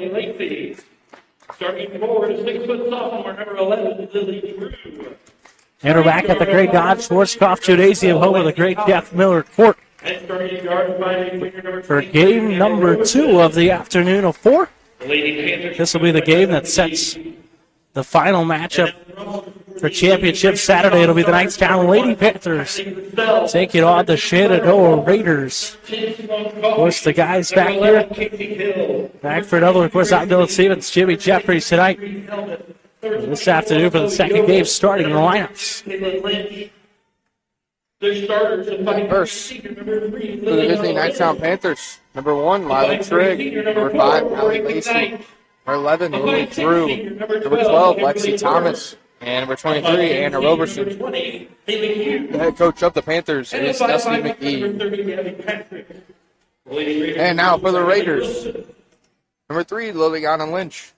Lacey. Starting forward, 6-foot sophomore, number 11, Lily Drew. And we're back at the Great Dodge Schwarzkopf Gymnasium, home of the Great Jeff Miller Court. For game number 2 of the afternoon of 4. This will be the game that sets the final matchup for championship Saturday. It'll be the Knightstown Lady Panthers taking on the Shenandoah Raiders. Of course, the guys back here, back for another, of course, I'm Dylan Stevens, Jimmy Jeffries tonight. This afternoon for the second game, starting the lineups. First, for the visiting Knightstown Panthers, number 1, Lila Trigg. Number 5, Allie Lacey. Number 11, Lily Drew. Number 12, Lexi Thomas. And number 23, Anna Roberson. The head coach of the Panthers is Dusty McGee. And now for the Raiders. Number 3, Liliana Lynch.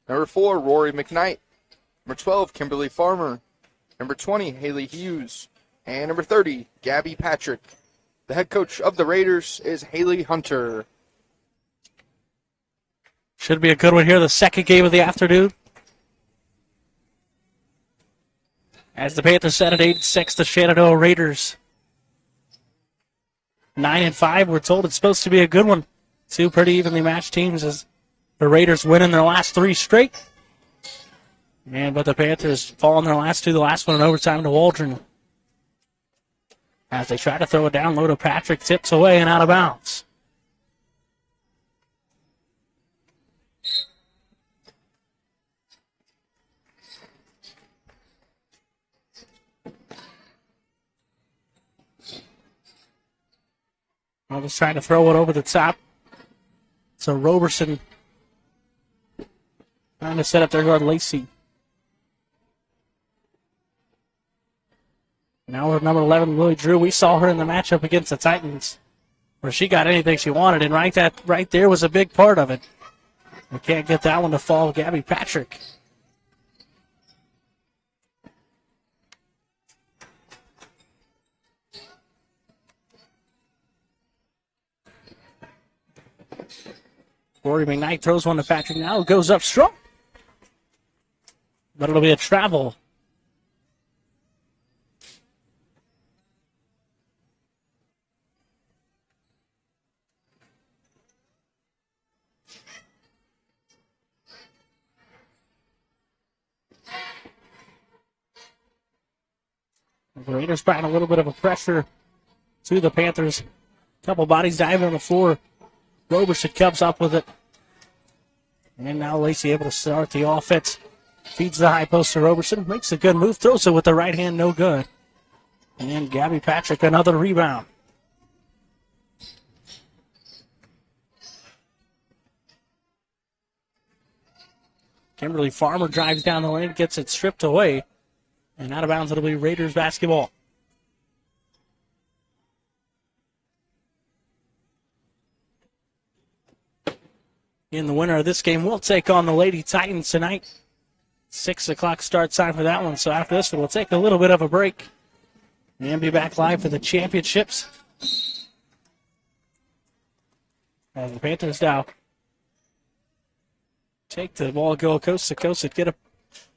Number 4, Rory McKnight. Number 12, Kimberly Farmer. Number 20, Haley Hughes. And number 30, Gabby Patrick. The head coach of the Raiders is Haley Hunter. Should be a good one here, the second game of the afternoon. As the Panthers set at 8-6, the Shenandoah Raiders 9-5. We're told it's supposed to be a good one. 2 pretty evenly matched teams as the Raiders win in their last 3 straight. But the Panthers fall in their last 2, the last one in overtime to Waldron. As they try to throw it down low to Patrick, tips away and out of bounds. Well, just trying to throw it over the top. So Roberson trying to set up their guard, Lacey. Now we're number 11, Lily Drew. We saw her in the matchup against the Titans where she got anything she wanted, and right there was a big part of it. We can't get that one to fall. Gabby Patrick. Rory McKnight throws one to Patrick now. It goes up strong. But it'll be a travel. The Raiders bringing a little bit of a pressure to the Panthers. Couple bodies diving on the floor. Roberson comes up with it. And now Lacey able to start the offense. Feeds the high post to Roberson. Makes a good move. Throws it with the right hand. No good. And Gabby Patrick another rebound. Kimberly Farmer drives down the lane. Gets it stripped away. And out of bounds, it'll be Raiders basketball. In the winner of this game, we'll take on the Lady Titans tonight. 6 o'clock start time for that one. So after this one, we'll take a little bit of a break and be back live for the championships. And the Panthers now take the ball, go coast to coast, and get a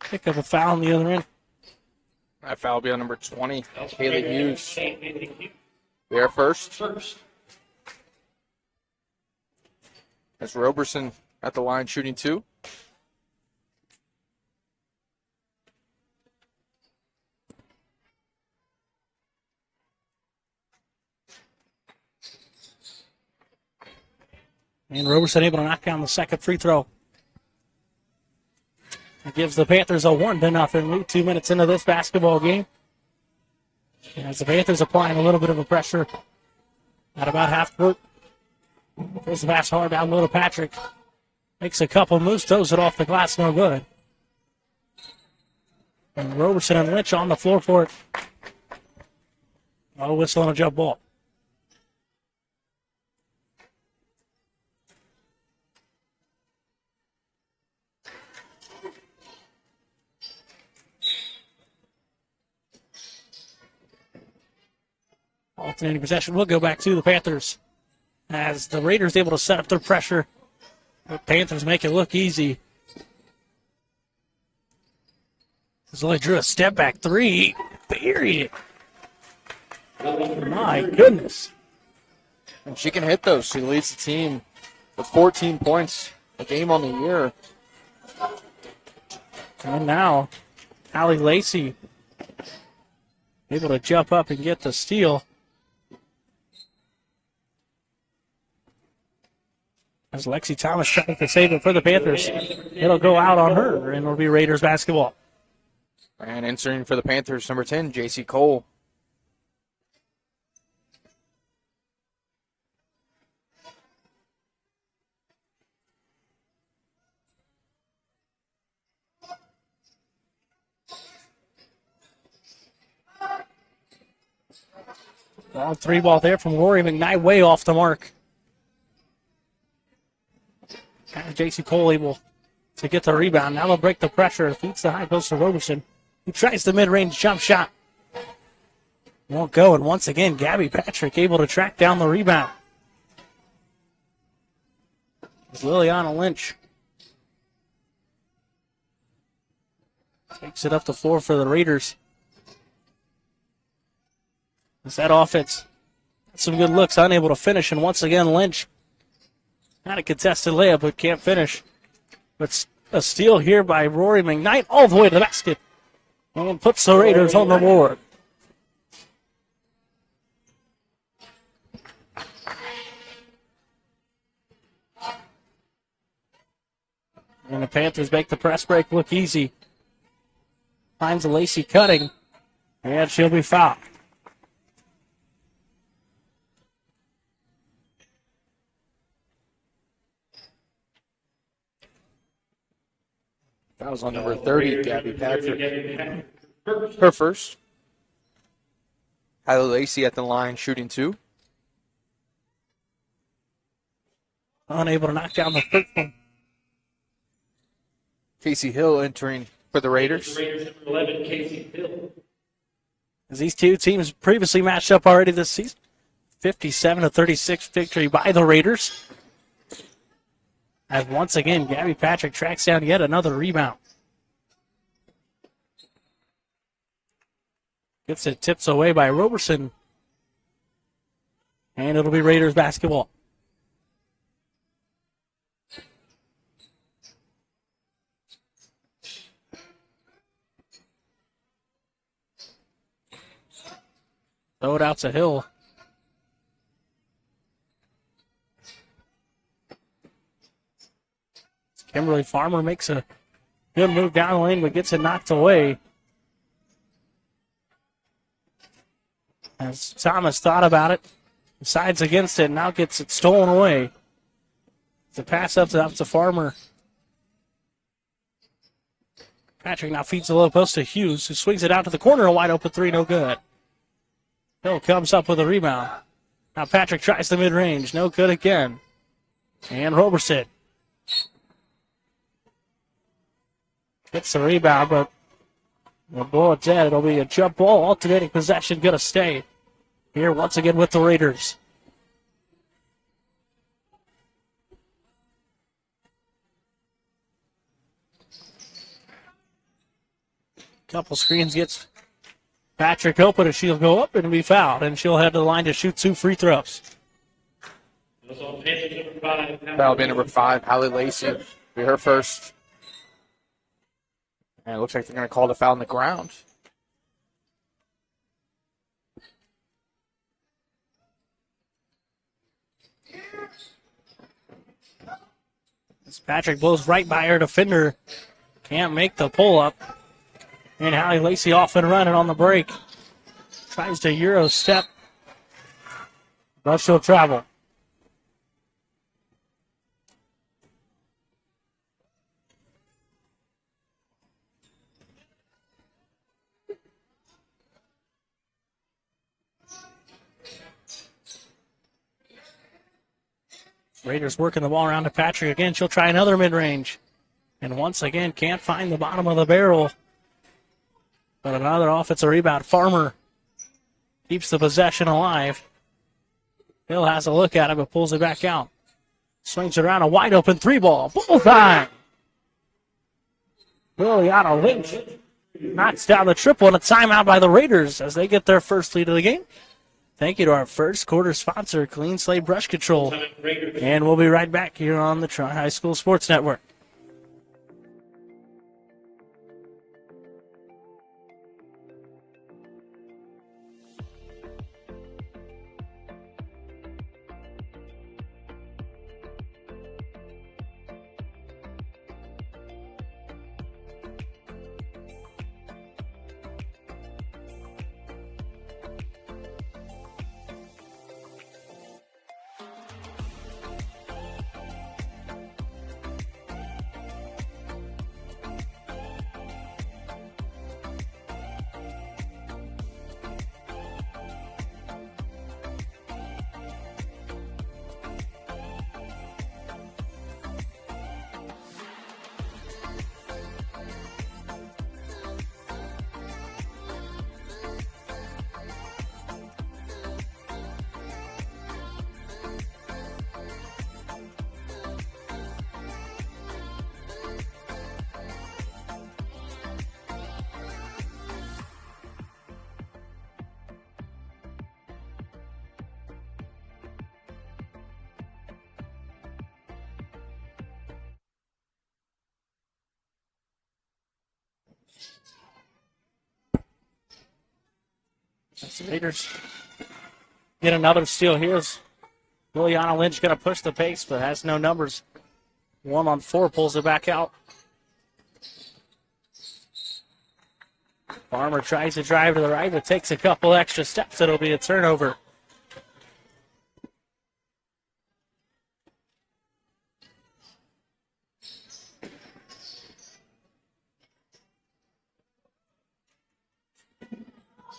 pick up a foul on the other end. That foul will be on number 20, Haley Hughes. We are first. That's Roberson at the line shooting 2. And Roberson able to knock down the second free throw. It gives the Panthers a 1-0 lead 2 minutes into this basketball game. As the Panthers applying a little bit of a pressure at about half court. Throws the pass hard down low to Patrick. Makes a couple moves, throws it off the glass, no good. And Roberson and Lynch on the floor for it. No whistle and a jump ball. Alternating possession will go back to the Panthers as the Raiders able to set up their pressure The Panthers make it look easy. Zoe drew a step back three. Buried it. My goodness. And she can hit those. She leads the team with 14 points, a game on the year. And now, Allie Lacey able to jump up and get the steal. As Lexi Thomas trying to save it for the Panthers. It'll go out on her, and it'll be Raiders basketball. And entering for the Panthers, number 10, J.C. Cole. Long three ball there from Rory McKnight, way off the mark. J.C. Cole able to get the rebound. Now they'll break the pressure. Feeds the high post to Roberson, who tries the mid-range jump shot. Won't go, and once again, Gabby Patrick able to track down the rebound. It's Liliana Lynch. Takes it up the floor for the Raiders. As that offense had some good looks, unable to finish, and once again, Lynch had a contested layup, but can't finish. But a steal here by Rory McKnight all the way to the basket, and puts the Raiders on the board. And the Panthers make the press break look easy. Finds Lacey cutting, and she'll be fouled. That was on number 30, Gabby Patrick. Her first. Kylie Lacey at the line, shooting two. Unable to knock down the first one. Casey Hill entering for the Raiders. As these two teams previously matched up already this season. 57-36 victory by the Raiders. As once again, Gabby Patrick tracks down yet another rebound. Gets it tips away by Roberson. And it'll be Raiders basketball. Throw it out to Hill. Kimberly Farmer makes a good move down the lane, but gets it knocked away. As Thomas thought about it, decides against it, and now gets it stolen away. It's a pass up to Farmer. Patrick now feeds the low post to Hughes, who swings it out to the corner. A wide open three, no good. Hill comes up with a rebound. Now Patrick tries the mid-range, no good again. And Roberson gets the rebound, but the ball is dead. It'll be a jump ball. Alternating possession going to stay here once again with the Raiders. Couple screens gets Patrick open, and she'll go up and be fouled, and she'll have the line to shoot 2 free throws. That'll be number 5, Hallie Lacey. Be her first. And it looks like they're going to call the foul on the ground. As Patrick blows right by her defender. Can't make the pull-up. And Hallie Lacey off and running on the break. Tries to Euro step. But she'll travel. Raiders working the ball around to Patrick again. She'll try another mid-range. And once again, can't find the bottom of the barrel. But another offensive rebound. Farmer keeps the possession alive. Hill has a look at it, but pulls it back out. Swings it around a wide open 3-ball. Bullseye. Liliana Lynch knocks down the triple and a timeout by the Raiders as they get their first lead of the game. Thank you to our first quarter sponsor, Clean Slate Brush Control. And we'll be right back here on the Tri-High School Sports Network. The Raiders get another steal here. Liliana Lynch going to push the pace, but has no numbers. 1-on-4 pulls it back out. Farmer tries to drive to the right, but takes a couple extra steps. It'll be a turnover.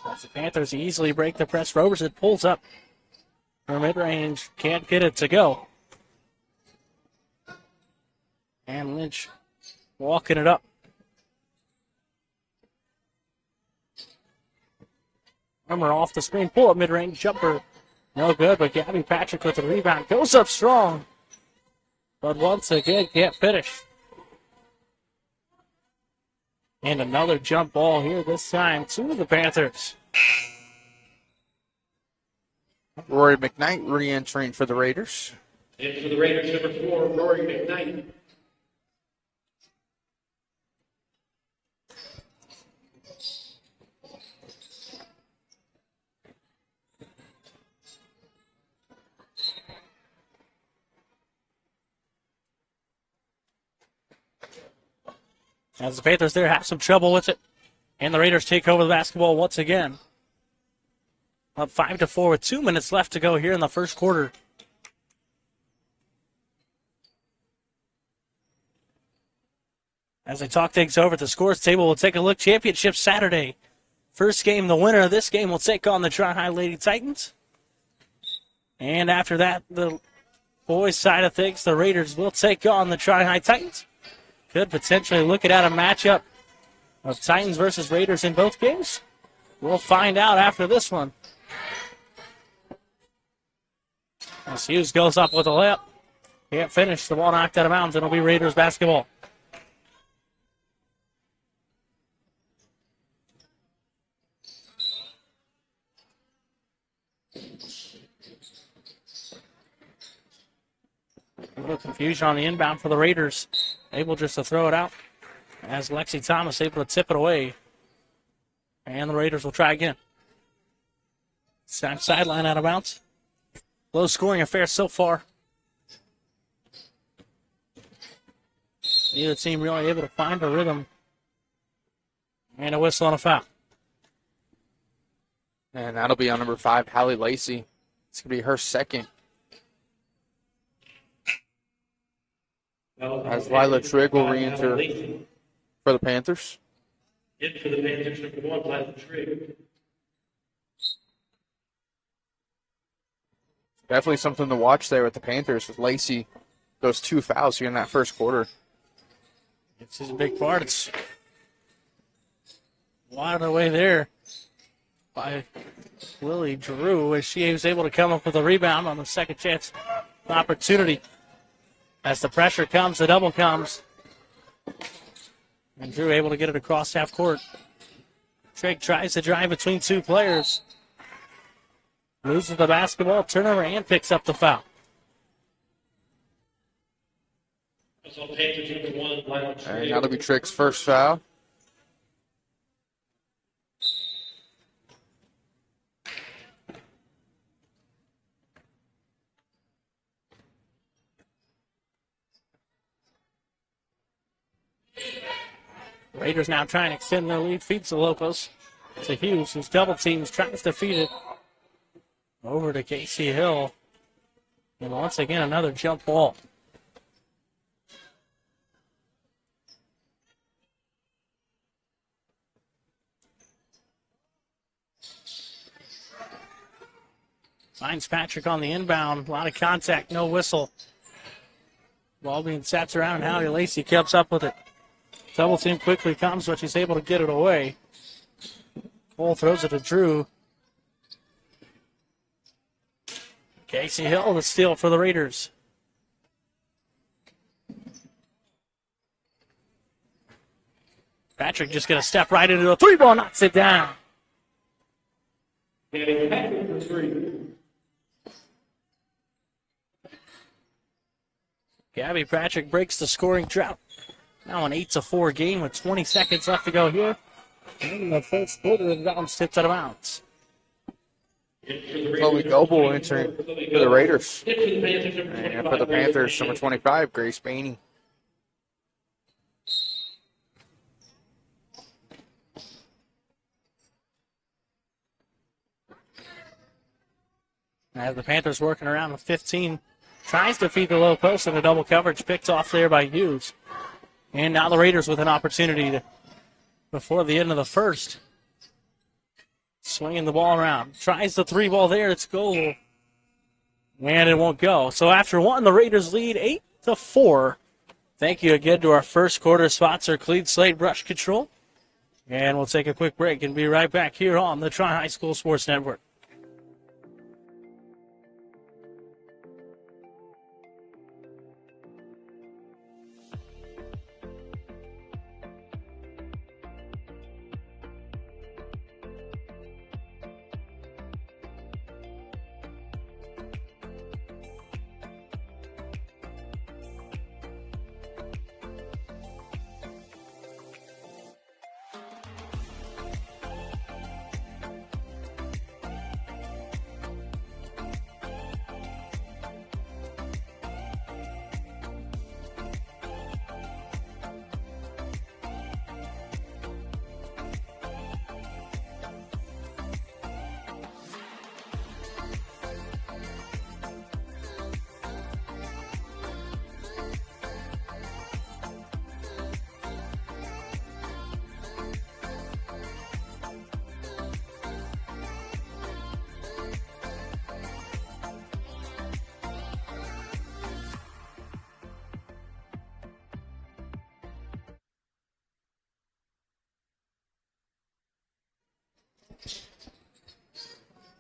As the Panthers easily break the press. Roberson pulls up for mid-range. Can't get it to go. And Lynch walking it up. Farmer off the screen. Pull up mid-range jumper. No good, but Gabby Patrick with the rebound. Goes up strong. But once again, can't finish. And another jump ball here this time to the Panthers. Rory McKnight re-entering for the Raiders. And for the Raiders, number 4, Rory McKnight. As the Panthers there have some trouble with it. And the Raiders take over the basketball once again. Up 5-4 with 2 minutes left to go here in the first quarter. As they talk things over at the scores table, we'll take a look. Championship Saturday. First game, the winner of this game will take on the Tri-High Lady Titans. And after that, the boys' side of things, the Raiders will take on the Tri-High Titans. Could potentially look at a matchup of Titans versus Raiders in both games. We'll find out after this one. As Hughes goes up with a layup. Can't finish. The ball knocked out of bounds. It'll be Raiders basketball. A little confusion on the inbound for the Raiders. Able just to throw it out as Lexi Thomas able to tip it away. And the Raiders will try again. Sideline out of bounds. Low scoring affair so far. Neither team really able to find a rhythm. And a whistle on a foul. And that'll be on number 5, Hallie Lacey. It's going to be her second. As Lila Trigg will re-enter for the Panthers. In for the Panthers, number 1, Lila Trigg. Definitely something to watch there with the Panthers with Lacey. Those 2 fouls here in that first quarter. This is a big part. It's wide away there by Lily Drew as she was able to come up with a rebound on the second chance opportunity. As the pressure comes, the double comes. And Drew able to get it across half court. Trigg tries to drive between two players. Loses the basketball, turnover, and picks up the foul. And that'll be Trigg's first foul. Raiders now trying to extend their lead, feeds the Lopez to Hughes, who's double teams, tries to feed it over to Casey Hill. And once again, another jump ball. Finds Patrick on the inbound. A lot of contact, no whistle. Ball being sapped around, and Hallie Lacey keeps up with it. Double team quickly comes, but she's able to get it away. Cole throws it to Drew. Casey Hill, the steal for the Raiders. Patrick just going to step right into a three ball, knocks it down. Patrick for three. Gabby Patrick breaks the scoring drought. Now an 8-4 game with 20 seconds left to go here. In the first quarter, the Downs tipped out of bounds. Chloe Goebel entering for the Raiders. And for the Panthers, number 25, Grace Bainey. As the Panthers working around with 15, tries to feed the low post and a double coverage picked off there by Hughes. And now the Raiders with an opportunity to, before the end of the first. Swinging the ball around. Tries the three ball there. It's goal. And it won't go. So after one, the Raiders lead 8-4. Thank you again to our first quarter sponsor, Clean Slate Brush Control. And we'll take a quick break and be right back here on the Tri-High School Sports Network.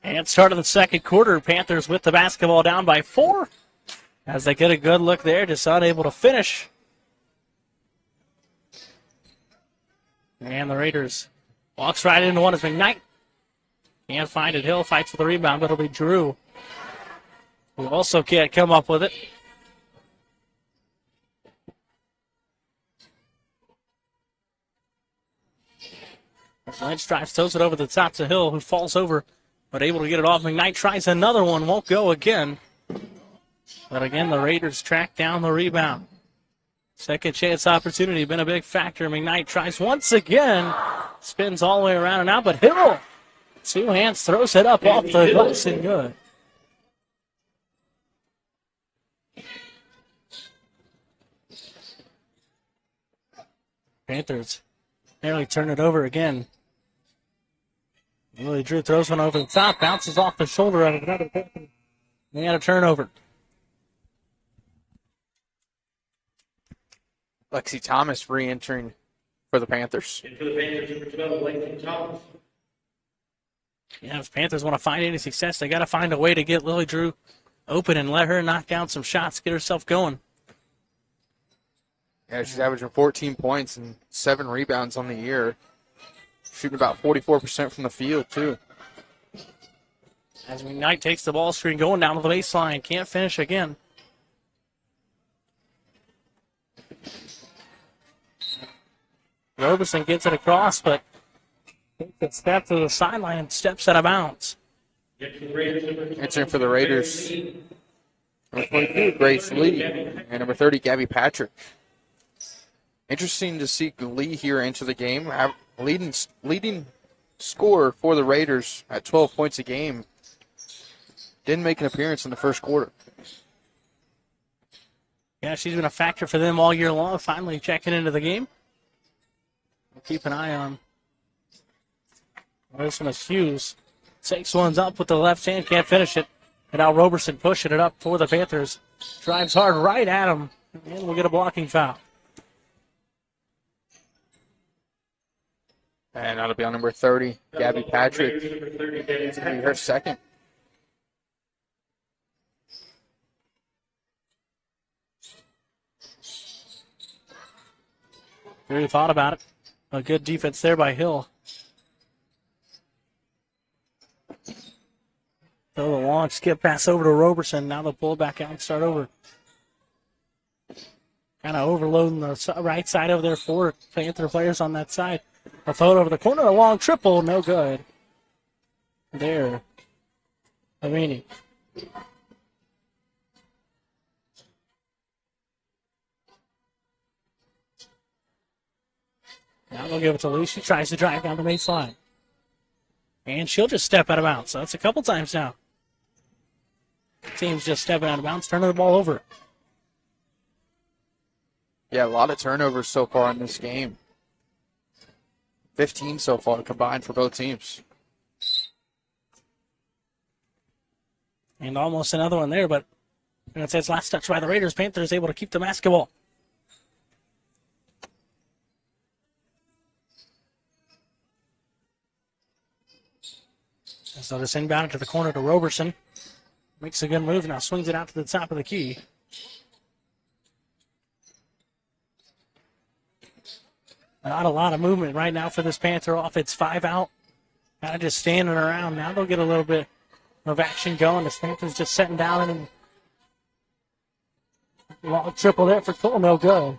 And start of the second quarter, Panthers with the basketball down by 4. As they get a good look there, just unable to finish. And the Raiders walks right into one as McKnight. Can't find it. Hill fights for the rebound, but it'll be Drew, who also can't come up with it. As Lynch drives, throws it over the top to Hill, who falls over, but able to get it off. McKnight tries another one, won't go again. But again, the Raiders track down the rebound. Second chance opportunity, been a big factor. McKnight tries once again. Spins all the way around and out, but Hill, two hands, throws it up off the glass and good. Panthers nearly turn it over again. Willie Drew throws one over the top, bounces off the shoulder of another Panther. They had a turnover. Lexi Thomas re-entering for the Panthers. And for the Panthers, number 12, Lexi Thomas. Yeah, if Panthers want to find any success, they got to find a way to get Lily Drew open and let her knock down some shots, get herself going. Yeah, she's averaging 14 points and 7 rebounds on the year. Shooting about 44% from the field, too. As McKnight takes the ball screen, going down to the baseline. Can't finish again. Roberson gets it across, but takes a step to the sideline and steps out of bounds. Entering for the Raiders, number 22, Grace Lee, and number 30, Gabby Patrick. Interesting to see Lee here enter the game. Leading scorer for the Raiders at 12 points a game. Didn't make an appearance in the first quarter. Yeah, she's been a factor for them all year long, finally checking into the game. We'll keep an eye on. This one is Hughes. Takes one's up with the left hand, can't finish it. And now Roberson pushing it up for the Panthers. Drives hard right at him, and we'll get a blocking foul. And that'll be on number 30, Gabby Patrick. It's going to be her second. Really thought about it. A good defense there by Hill. Throw the long skip pass over to Roberson. Now they'll pull it back out and start over. Kind of overloading the right side over there for Panther players on that side. A throw over the corner, a long triple, no good. There. Larini. Now they'll give it to Lee. She tries to drive down the baseline. And she'll just step out of bounds. So that's a couple times now. Team's just stepping out of bounds, turning the ball over. Yeah, a lot of turnovers so far in this game. 15 so far combined for both teams. And almost another one there, but it says last touch by the Raiders. Panthers able to keep the basketball. So this inbound to the corner to Roberson. Makes a good move now, swings it out to the top of the key. Not a lot of movement right now for this Panther offense. 5 out. Kind of just standing around. Now they'll get a little bit of action going. The Panthers just setting down and long triple there for Cole. No good.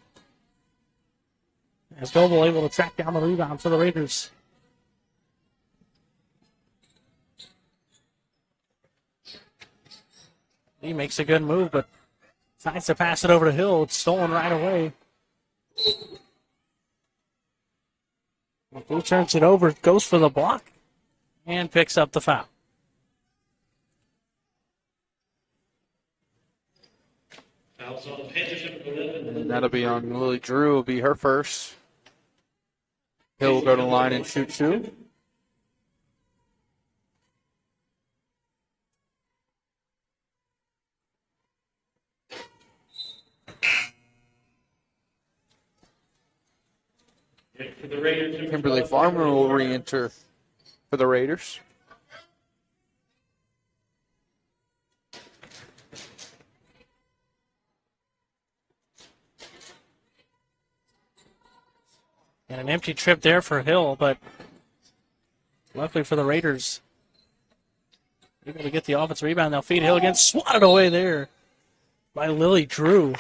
As Goebel able to track down the rebound for the Raiders. He makes a good move, but decides to pass it over to Hill. It's stolen right away. He turns it over, goes for the block, and picks up the foul. And that'll be on Lily Drew. Will be her first. Hill will go to the line and shoot 2. Kimberly Farmer will re-enter for the Raiders. And an empty trip there for Hill, but luckily for the Raiders, able to get the offensive rebound. They'll feed Hill again, swatted away there by Lily Drew.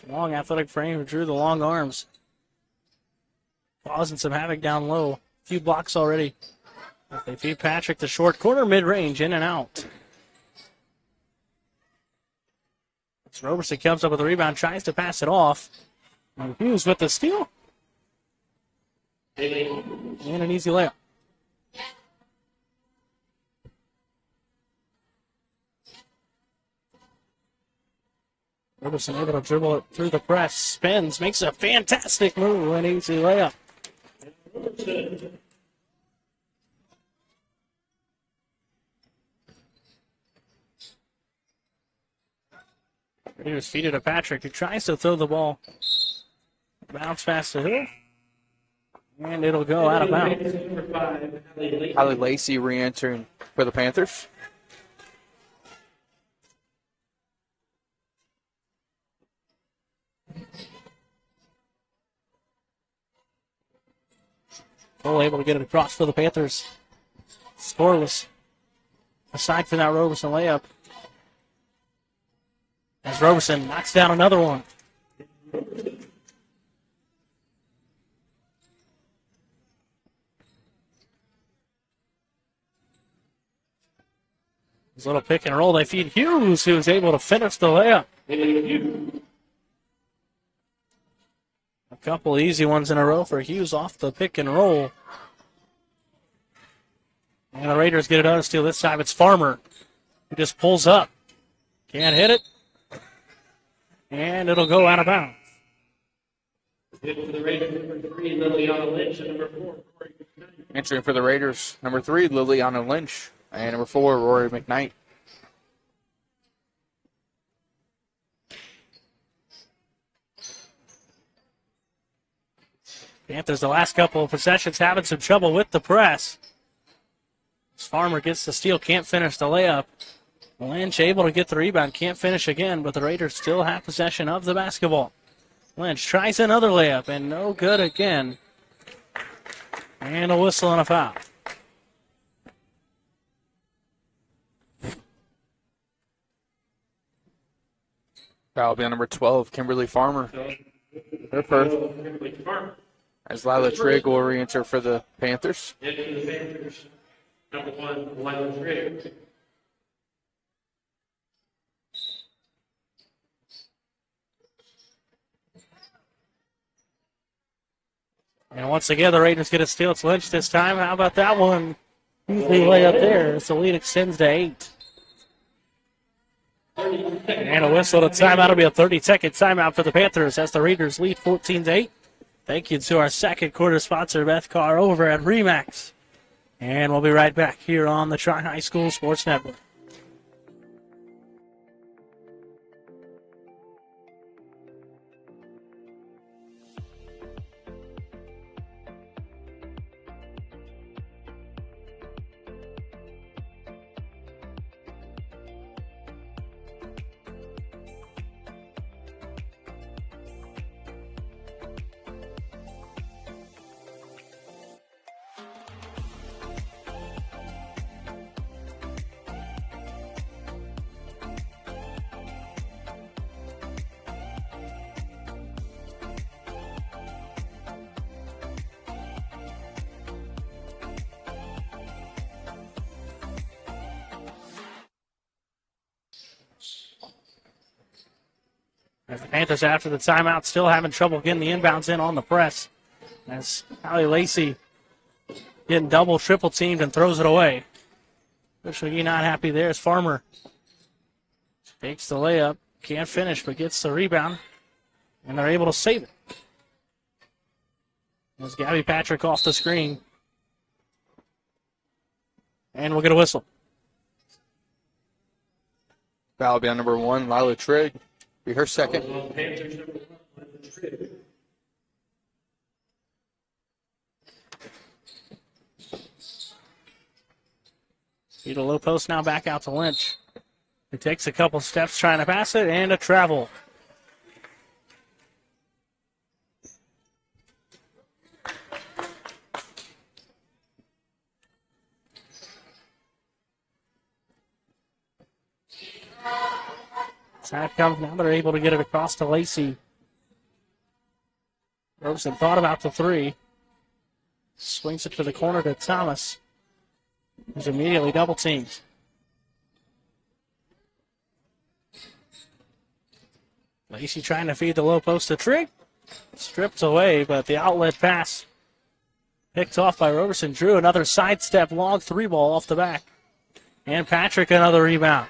Long athletic frame, Drew the long arms. Causing some havoc down low. A few blocks already. They feed Patrick the short corner, mid-range, in and out. Roberson comes up with a rebound, tries to pass it off. And Hughes with the steal. And an easy layup. Roberson able to dribble it through the press, spins, makes a fantastic move, an easy layup. Raiders feed it to Patrick, who tries to throw the ball. Bounce pass to Hill. And it'll go out of bounds. Holly Lacey re-entering for the Panthers. Still able to get it across for the Panthers. Scoreless. Aside from that Roberson layup. As Roberson knocks down another one. This little pick and roll. They feed Hughes, who's able to finish the layup. A couple easy ones in a row for Hughes off the pick and roll. And the Raiders get another steal. This time it's Farmer, who just pulls up. Can't hit it. And it'll go out of bounds. Hit for the Raiders, number 3, Liliana Lynch, and number 4, Rory McKnight. Entering for the Raiders, number 3, Liliana Lynch, and number 4, Rory McKnight. Panthers, the last couple of possessions, having some trouble with the press. Farmer gets the steal, can't finish the layup. Lynch able to get the rebound, can't finish again, but the Raiders still have possession of the basketball. Lynch tries another layup, and no good again. And a whistle and a foul. Foul will be on number 12, Kimberly Farmer. Her first. As Lila Trigg will re-enter for the Panthers. Hit for the Panthers, number 1, Lila Trigg. And once again, the Raiders get a steal. It's Lynch this time. How about that one? Easy lay up there. So the lead extends to 8. And a whistle to timeout. It'll be a 30-second timeout for the Panthers as the Raiders lead 14-8. Thank you to our second quarter sponsor, Beth Carr, over at Remax. And we'll be right back here on the Tri-High School Sports Network. As the Panthers, after the timeout, still having trouble getting the inbounds in on the press. As Allie Lacey getting double, triple teamed and throws it away. Coach McGee not happy there as Farmer takes the layup. Can't finish, but gets the rebound. And they're able to save it. As Gabby Patrick off the screen. And we'll get a whistle. Foul will be on number 1, Lila Trigg. Be her second. Panthers, number 1, Lila Trigg. Feed a low post now back out to Lynch. He takes a couple steps trying to pass it and a travel. Tap comes now. They're able to get it across to Lacey. Roberson thought about the 3. Swings it to the corner to Thomas. He's immediately double teamed. Lacey trying to feed the low post to Trigg. Stripped away, but the outlet pass picked off by Roberson. Drew another sidestep, long 3-ball off the back. And Patrick another rebound.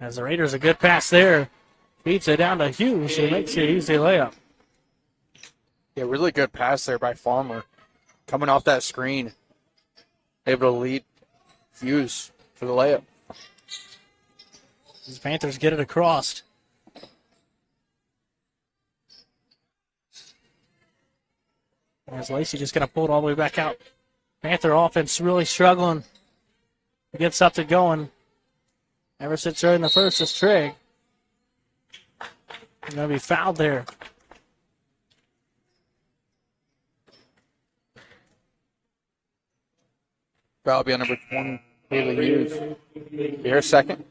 As the Raiders, a good pass there. Feeds it down to Hughes, who makes it easy layup. Yeah, really good pass there by Farmer. Coming off that screen. Able to lead Hughes for the layup. These Panthers get it across. As Lacey just going to pull it all the way back out Panther offense really struggling to get something going. Ever since early in the first, it's Trigg. He's going to be fouled there. Foul will be on number 20, Haley Hughes. Here, second.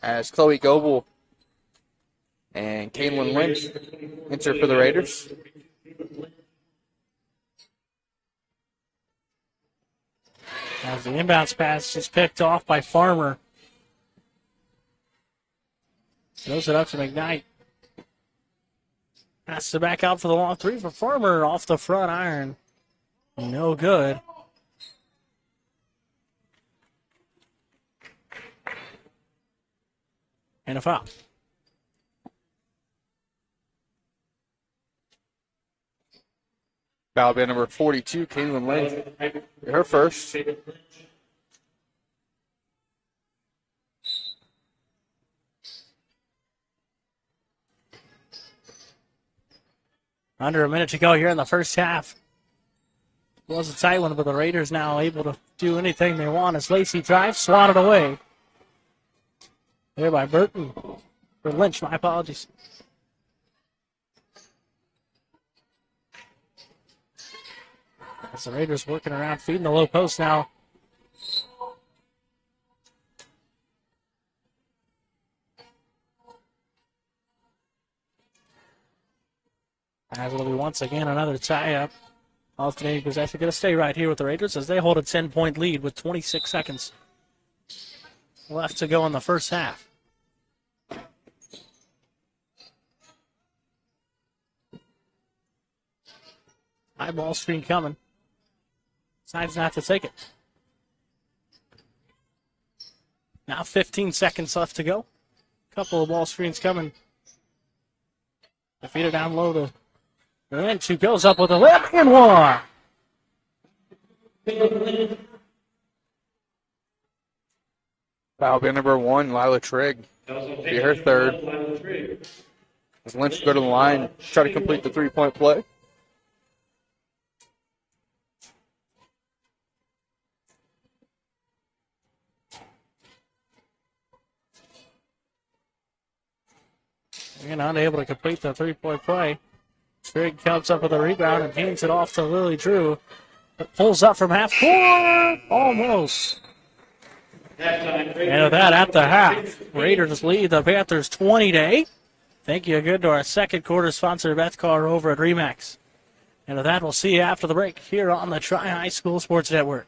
As Chloe Goebel and Caitlin Lynch enter for the Raiders. As the inbounds pass is picked off by Farmer. Throws it up to McKnight. Has to back out for the long three for Farmer off the front iron. No good. And a foul. Foul will be on number 42, Caitlin Lynch. Her first. Under a minute to go here in the first half. It was a tight one, but the Raiders now able to do anything they want as Lacey drives, swatted away. There by Burton. Or Lynch, my apologies. As the Raiders working around, feeding the low post now. As it'll be once again another tie-up. Alternating possession going to stay right here with the Raiders as they hold a 10-point lead with 26 seconds left to go in the first half. High ball screen coming. Decides not to take it. Now 15 seconds left to go. Couple of ball screens coming. They feed it down low to Lynch, who goes up with a lip and one. Foul will be on number 1, Lila Trigg. Be her third. As Lynch go to the line, try to complete the three-point play. Again, unable to complete the three-point play. Trigg comes up with a rebound and hands it off to Lily Drew. It pulls up from half court. Almost. And with that, at the half, Raiders lead the Panthers 20-8. Thank you again to our second quarter sponsor, Bethcar, over at Remax. And with that, we'll see you after the break here on the Tri-High School Sports Network.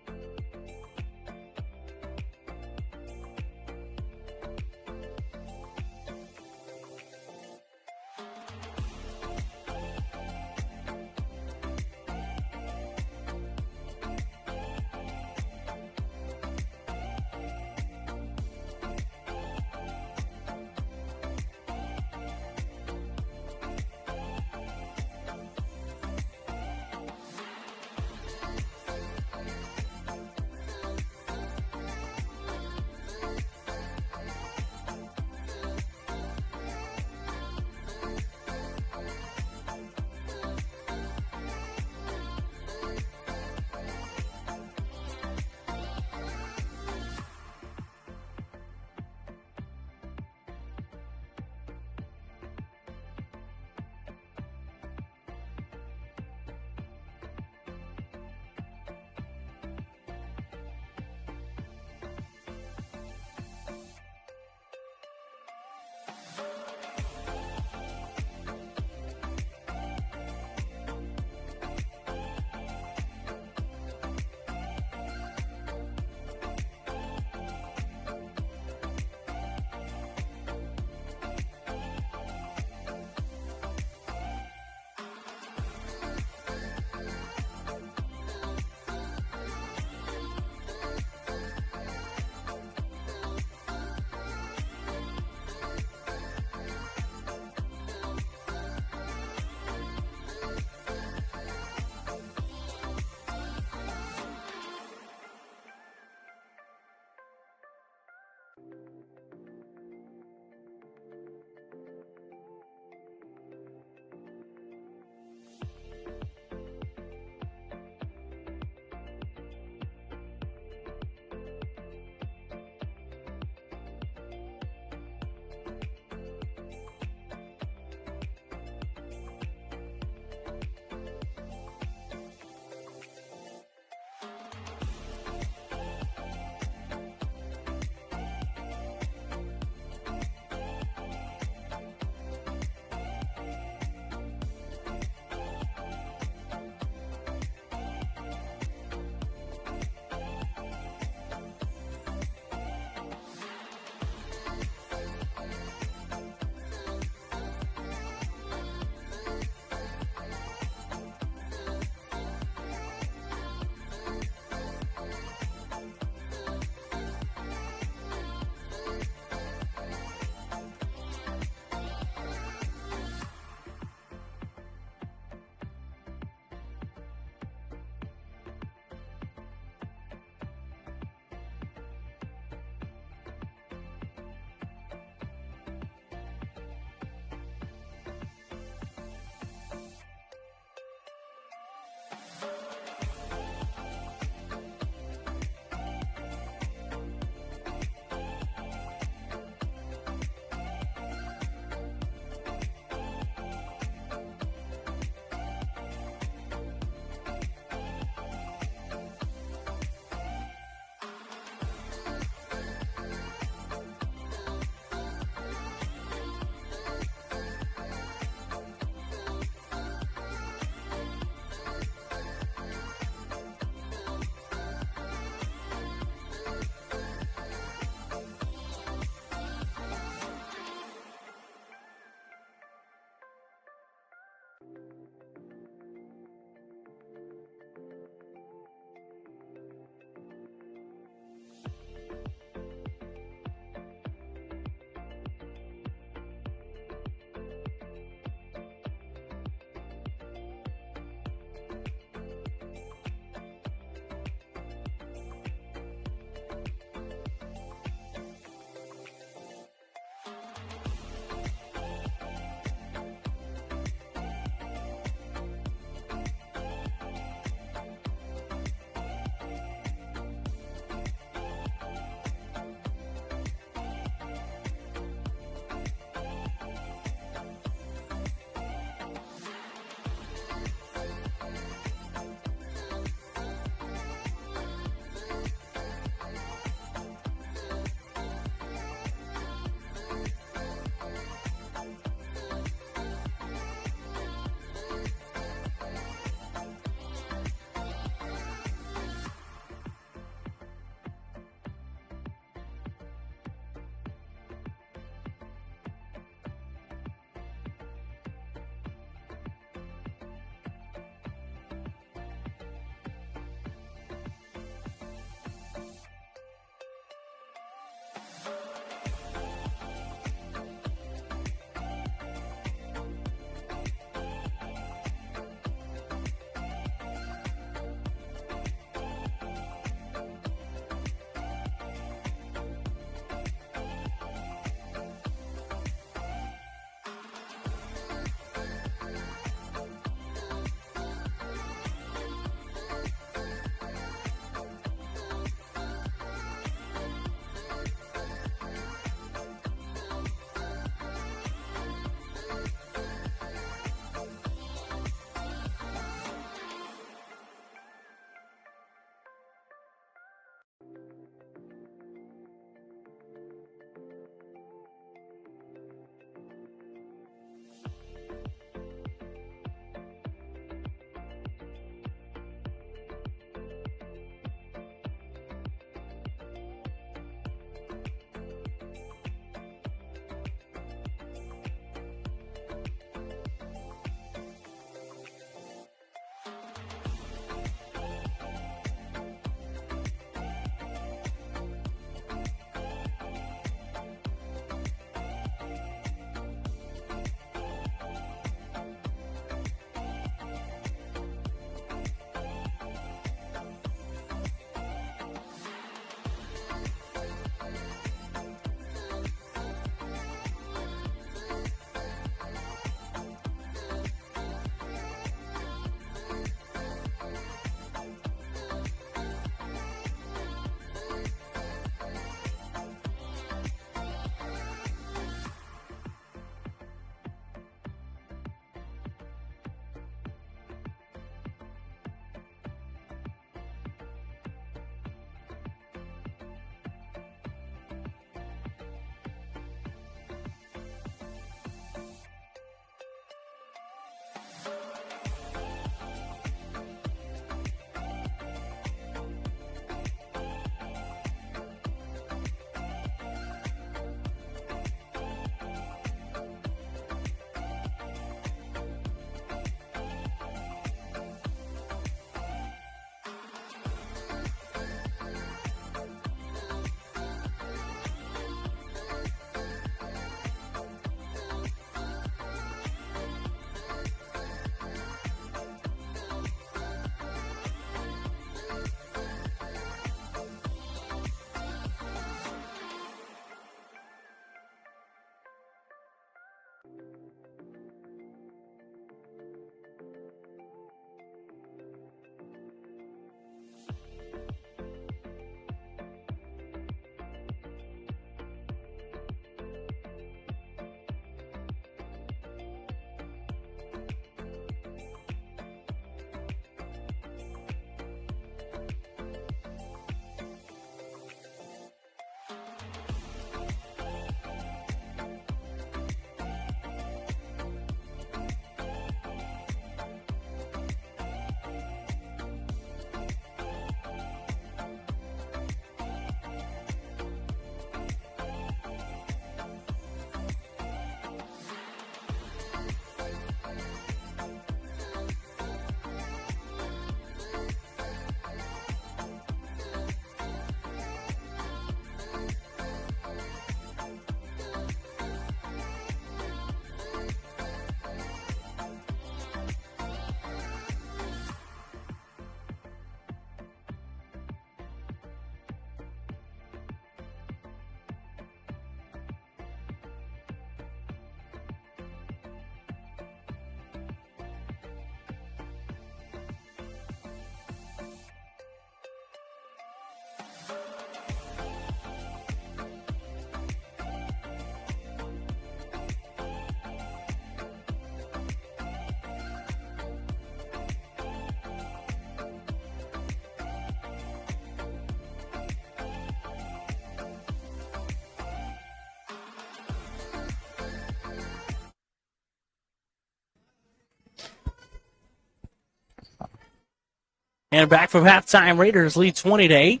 And back from halftime, Raiders lead 20-8.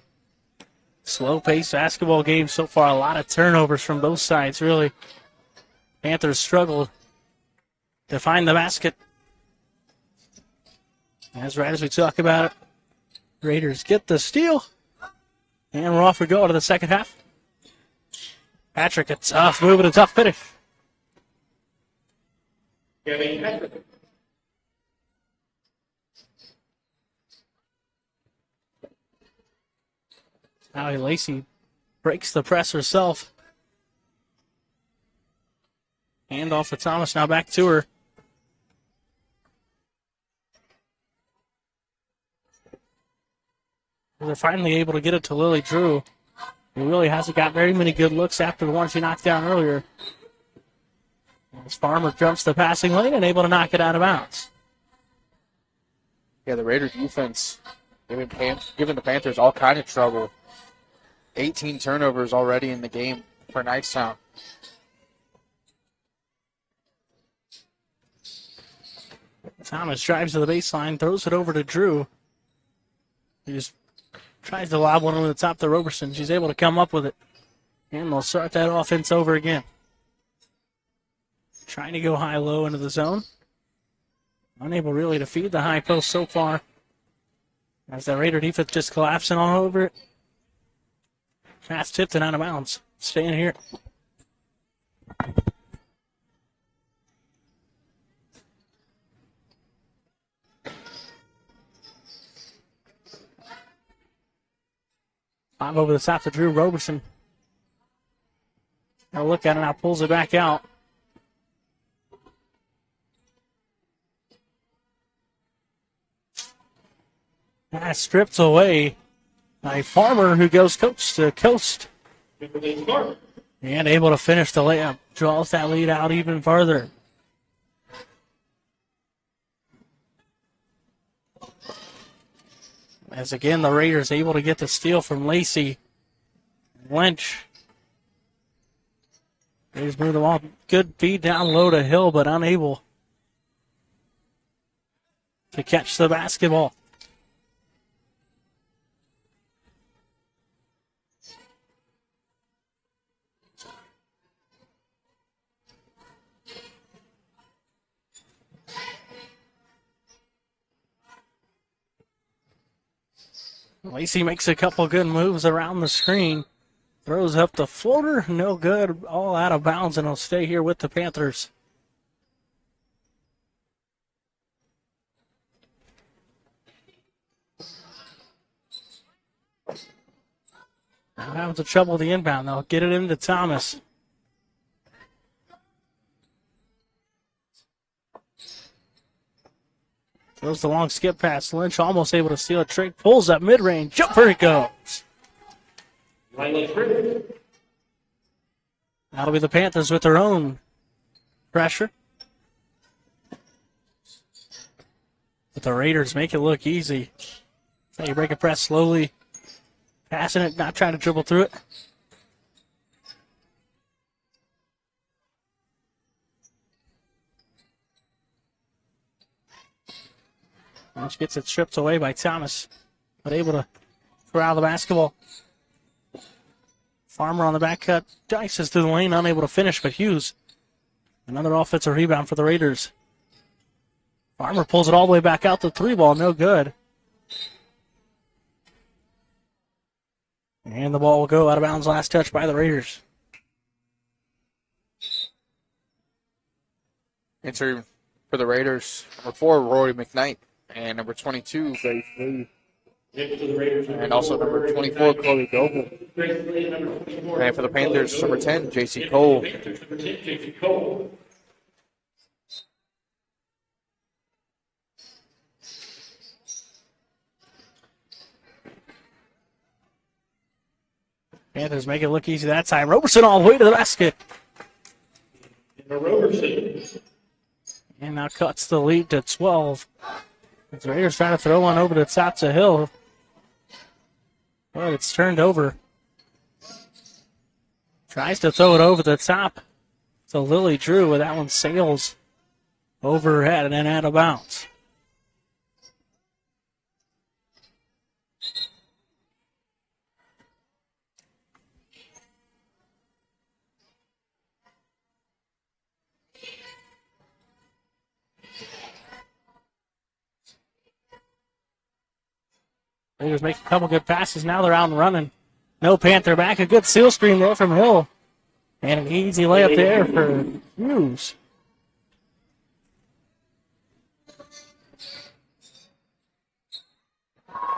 Slow-paced basketball game so far. A lot of turnovers from both sides, really. Panthers struggled to find the basket. As right as we talk about it, Raiders get the steal. And we're off we go to the second half. Patrick, a tough move and a tough finish. Now Lacey breaks the press herself. Hand off to Thomas, now back to her. They're finally able to get it to Lily Drew, who really hasn't got very many good looks after the one she knocked down earlier. As Farmer jumps the passing lane and able to knock it out of bounds. Yeah, the Raiders defense giving the Panthers all kind of trouble. 18 turnovers already in the game for Knightstown. Thomas drives to the baseline, throws it over to Drew. He just tries to lob one over the top to Roberson. She's able to come up with it. And they'll start that offense over again. Trying to go high-low into the zone. Unable really to feed the high post so far. As the Raider defense just collapsing all over it. Pass tipped and out of bounds. Staying here. Five over the top to Drew Roberson. Now look at it now, pulls it back out. Pass stripped away by Farmer, who goes coast to coast. And able to finish the layup. Draws that lead out even further. As again, the Raiders able to get the steal from Lacey. Lynch. Raiders move the ball. Good feed down low to Hill, but unable to catch the basketball. Lacey makes a couple good moves around the screen. Throws up the floater. No good. All out of bounds, and it'll stay here with the Panthers. Now having some trouble with the inbound. They'll get it into Thomas. Throws the long skip pass. Lynch almost able to steal a trick. Pulls up mid-range. Jumper it goes. That'll be the Panthers with their own pressure. But the Raiders make it look easy. They break a press slowly. Passing it, not trying to dribble through it. Lynch gets it stripped away by Thomas, but able to corral the basketball. Farmer on the back cut, dices through the lane, unable to finish, but Hughes. Another offensive rebound for the Raiders. Farmer pulls it all the way back out the three ball, no good. And the ball will go out of bounds, last touch by the Raiders. Enter for the Raiders, number 4, Rory McKnight. And number 22, Grace Lee. And also number 24, Chloe Goble. And for the Panthers, number 10, J.C. Cole. Panthers make it look easy that time. Roberson all the way to the basket. And now cuts the lead to 12. The Raiders trying to throw one over the top to Hill. But it's turned over. Tries to throw it over the top to Lily Drew, but that one sails over her head and then out of bounds. Raiders make a couple good passes. Now they're out and running. No Panther back. A good seal screen there from Hill. And an easy layup there for Hughes.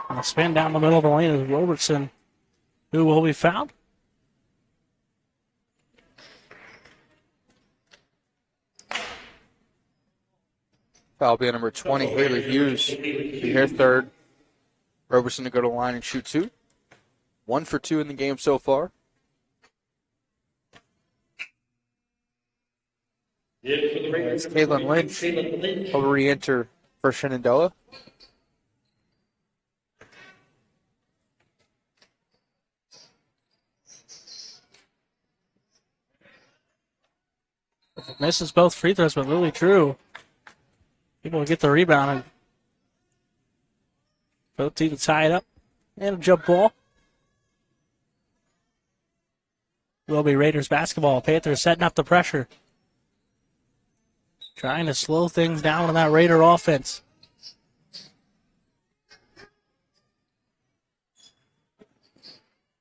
And a spin down the middle of the lane is Robertson, who will be fouled. Foul be number 20, Haley Hughes. Be here third. Robertson to go to the line and shoot 2. 1 for 2 in the game so far. It's Caitlin Lynch will re-enter for Shenandoah. Misses both free throws, but Lily Drew able to get the rebound and both teams tie it up. And a jump ball. Will be Raiders basketball. Panthers setting up the pressure. Trying to slow things down in that Raider offense.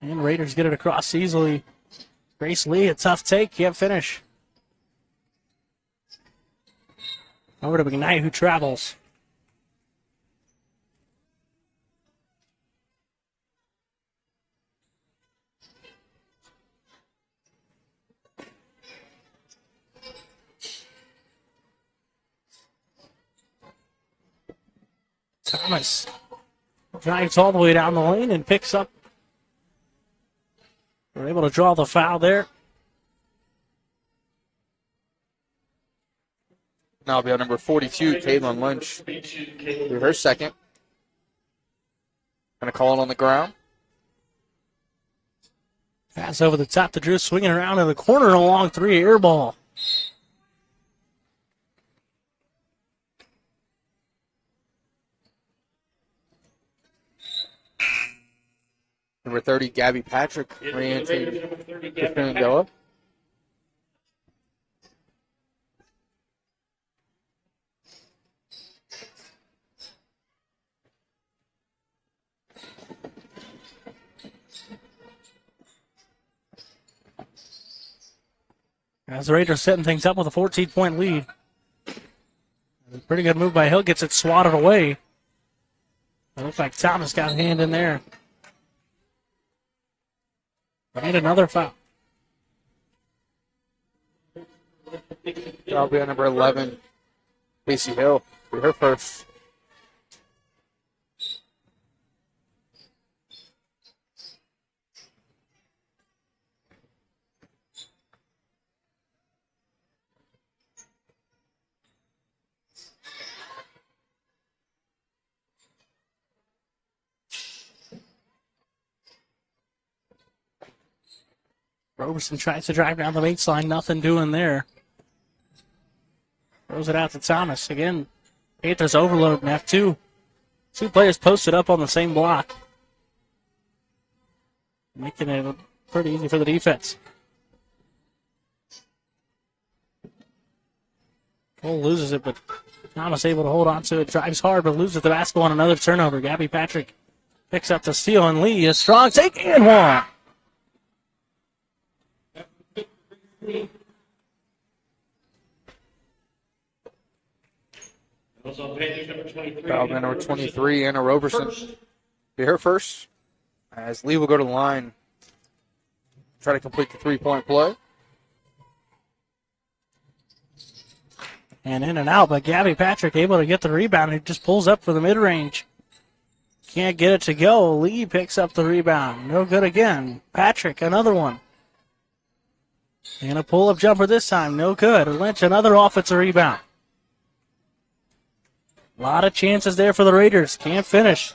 And Raiders get it across easily. Grace Lee, a tough take, can't finish. Over to McKnight, who travels. Thomas drives all the way down the lane and picks up. We're able to draw the foul there. Now it'll be on number 42, Caitlin Lynch. Do her second. Going to call it on the ground. Pass over the top to Drew, swinging around in the corner, a long 3, air ball. Number 30, Gabby Patrick, re-entering for Shenandoah. As the Raiders setting things up with a 14-point lead. Pretty good move by Hill, gets it swatted away. It looks like Thomas got a hand in there. And another foul. That'll be on number 11, Casey Hill, for her first. Roberson tries to drive down the baseline. Nothing doing there. Throws it out to Thomas. Again, Panthers overload and have two players posted up on the same block. Making it pretty easy for the defense. Cole loses it, but Thomas able to hold on to it. Drives hard, but loses the basketball on another turnover. Gabby Patrick picks up the steal, and Lee, a strong take and one. Foul by number 23, Anna Roberson. Be her first, as Lee will go to the line, try to complete the three-point play. And in and out, but Gabby Patrick able to get the rebound. He just pulls up for the mid-range. Can't get it to go. Lee picks up the rebound. No good again. Patrick, another one. And a pull-up jumper this time. No good. Lynch, another offensive rebound. A lot of chances there for the Raiders. Can't finish.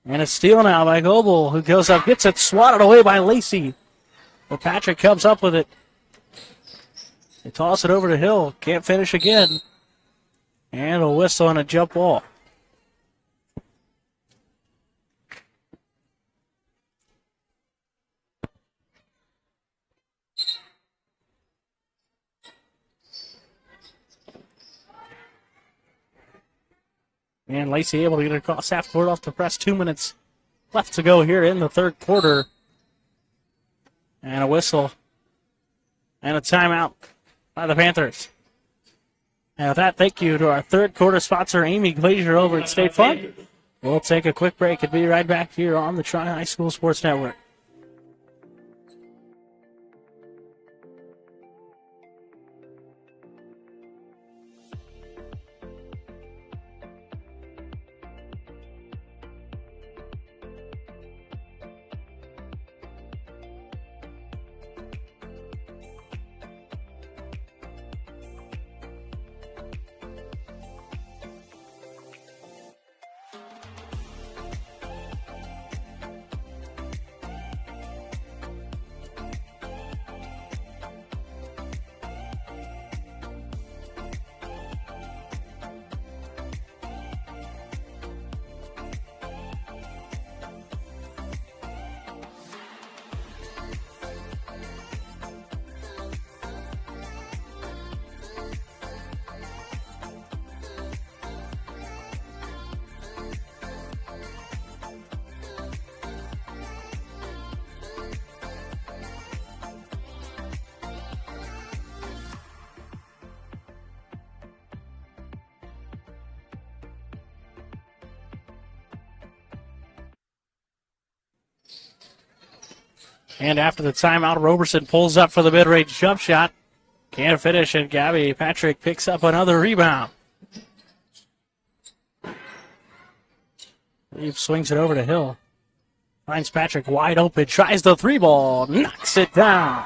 And a steal now by Goebel, who goes up, gets it swatted away by Lacey. But Patrick comes up with it. They toss it over to Hill. Can't finish again. And a whistle and a jump ball. And Lacey able to get it across half court off the press. 2 minutes left to go here in the third quarter. And a whistle and a timeout by the Panthers. And with that, thank you to our third quarter sponsor, Amy Glazier over at State Farm. We'll take a quick break and be right back here on the Tri-High School Sports Network. And after the timeout, Roberson pulls up for the mid-range jump shot. Can't finish, and Gabby Patrick picks up another rebound. He swings it over to Hill. Finds Patrick wide open, tries the three ball, knocks it down.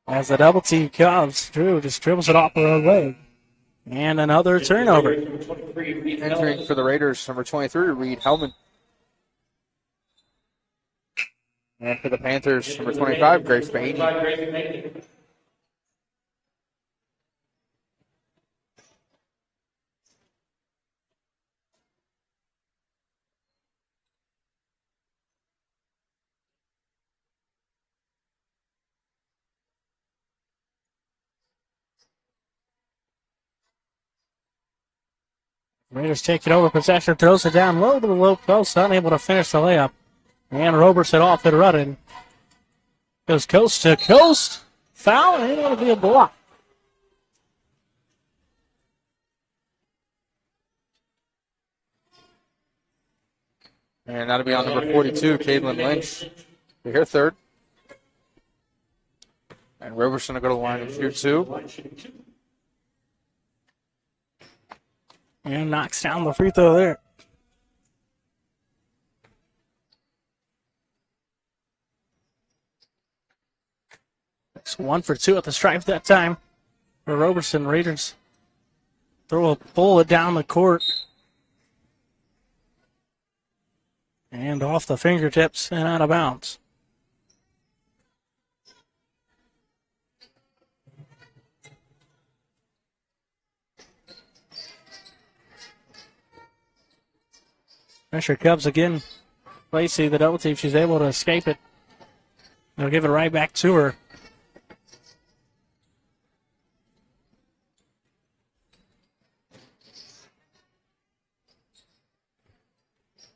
As the double team comes, Drew just dribbles it off her own leg. And another turnover. Entering for the Raiders, number 23, Reed Hellman. And for the Panthers, number 25, Grace Bainey. Raiders taking over possession, throws it down low to the low post, unable to finish the layup. And Roberson off and running. Goes coast to coast. Foul, and it'll be a block. And that'll be on number 42, Caitlin Lynch. We're here third. And Roberson will go to the line and shoot two. And knocks down the free throw there. It's 1 for 2 at the stripe that time for Roberson. Raiders throw a bullet down the court. And off the fingertips and out of bounds. Pressure comes again. Lacey, the double team, she's able to escape it. They'll give it right back to her.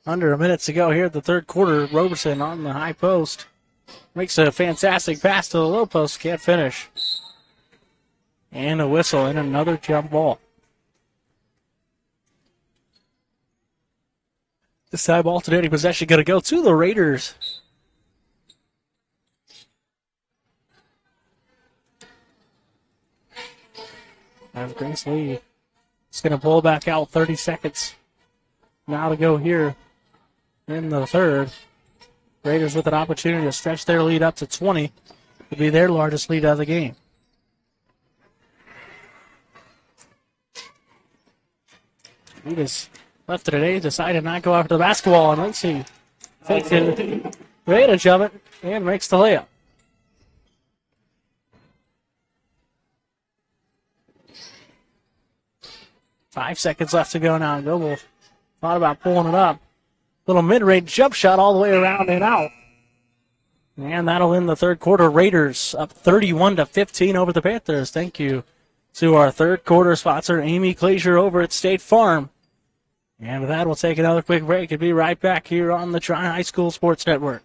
Under a minute to go here at the third quarter. Roberson on the high post. Makes a fantastic pass to the low post. Can't finish. And a whistle and another jump ball. This time, alternating possession going to go to the Raiders. As Grace Lee is going to pull back out 30 seconds. Now to go here in the third. Raiders with an opportunity to stretch their lead up to 20. Would be their largest lead of the game. He just left it today, decided not to go after the basketball, and let's see. Takes advantage of it and makes the layup. Five seconds left to go now. Noble thought about pulling it up. Little mid-range jump shot all the way around and out. And that'll end the third quarter. Raiders up 31-15 over the Panthers. Thank you to our third quarter sponsor, Amy Glazier over at State Farm. And with that, we'll take another quick break and be right back here on the Tri-High School Sports Network.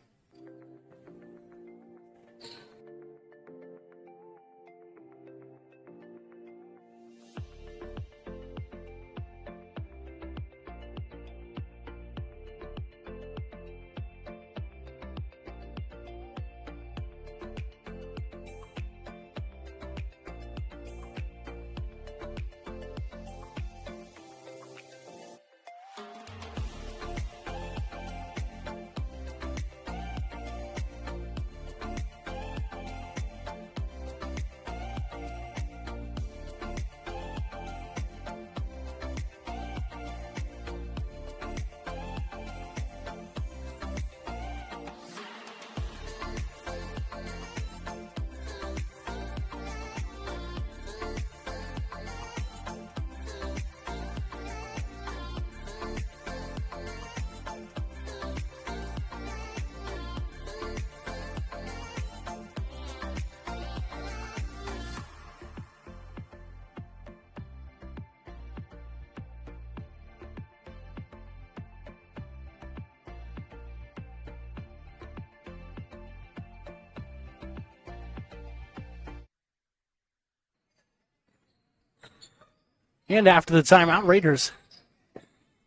And after the timeout, Raiders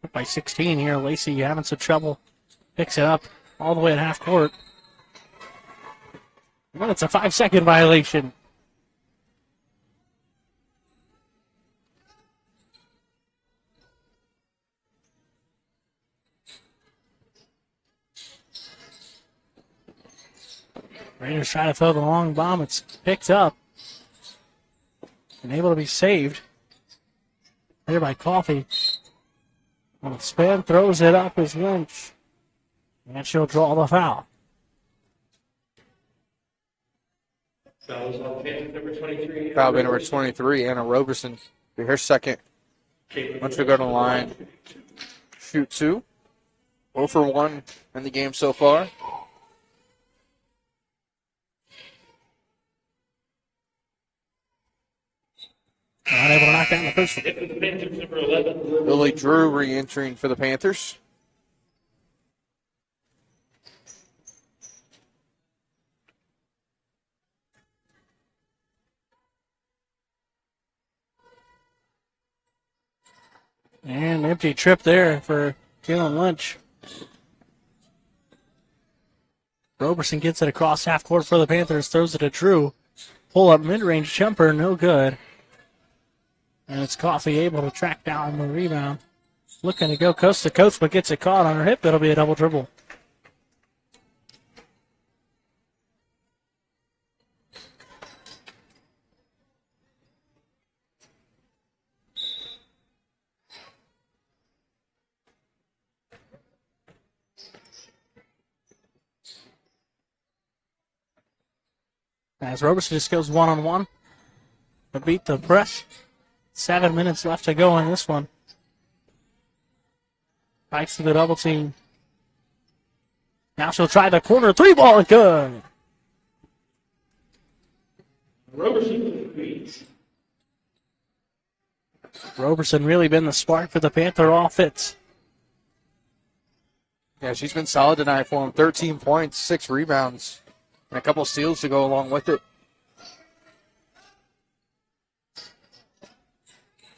up by 16 here. Lacey having some trouble. Picks it up all the way at half court. Well, it's a 5-second violation. Raiders try to throw the long bomb. It's picked up and able to be saved there by Coffee. And Spin throws it up as Lynch. And she'll draw the foul. Foul number 23. Foul number 23, Anna Roberson. Be her second. Once we go to the line, shoot 2. 0 for 1 in the game so far. Not able to knock down the first one. Hit for the Panthers, number 11. Lily Drew re-entering for the Panthers. And empty trip there for Jalen Lynch. Roberson gets it across half court for the Panthers, throws it to Drew. Pull up mid-range jumper, no good. And it's Coffee able to track down the rebound. Looking to go coast to coast, but gets it caught on her hip. It'll be a double dribble. As Roberson just goes one-on-one to beat the press. 7 minutes left to go in this one. Fights to the double team. Now she'll try the corner three ball. Good. Roberson really been the spark for the Panther offense. Yeah, she's been solid tonight for him. 13 points, 6 rebounds, and a couple steals to go along with it.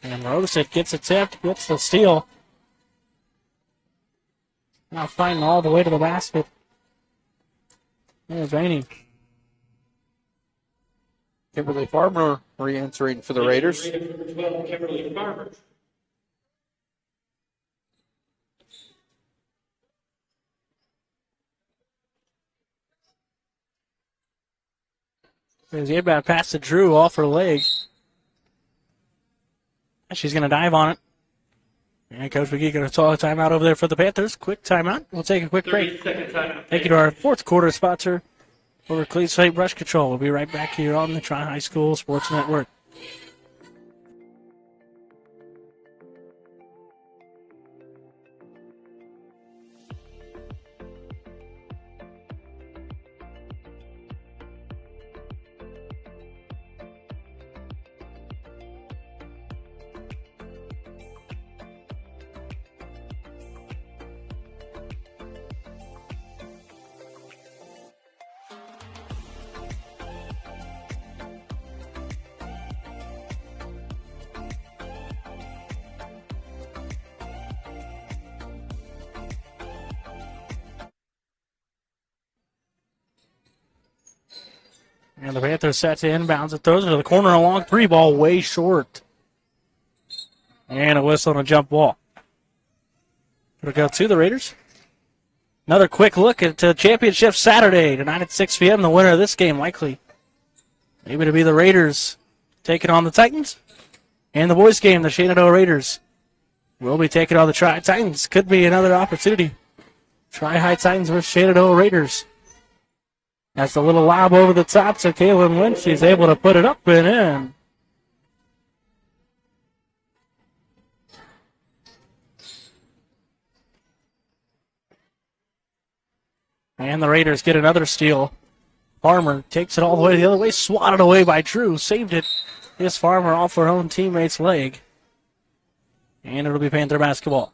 And Roberson gets a tip, gets the steal. Now fighting all the way to the basket. There's Rainey. Kimberly Farmer re-entering for the Raiders. Number 12, Kimberly Farmer. There's the inbound pass to Drew off her leg. She's going to dive on it. And Coach McGee going to call a timeout over there for the Panthers. Quick timeout. We'll take a quick break. 30-second timeout. Thank you to our fourth quarter sponsor over Cleveland State Brush Control. We'll be right back here on the Tri-High School Sports Network. And the Panthers set to inbounds. It throws it to the corner, a long three ball, way short. And a whistle and a jump ball. It'll go to the Raiders. Another quick look at Championship Saturday tonight at 6 p.m. The winner of this game likely maybe to be the Raiders taking on the Titans. And the boys game, the Shenandoah Raiders will be taking on the Tri-Titans. Could be another opportunity. Tri-High Titans versus Shenandoah Raiders. That's a little lob over the top to Kaylin Lynch. She's able to put it up and in. And the Raiders get another steal. Farmer takes it all the way the other way, swatted away by Drew. Saved it. This Farmer off her own teammate's leg. And it'll be Panther basketball.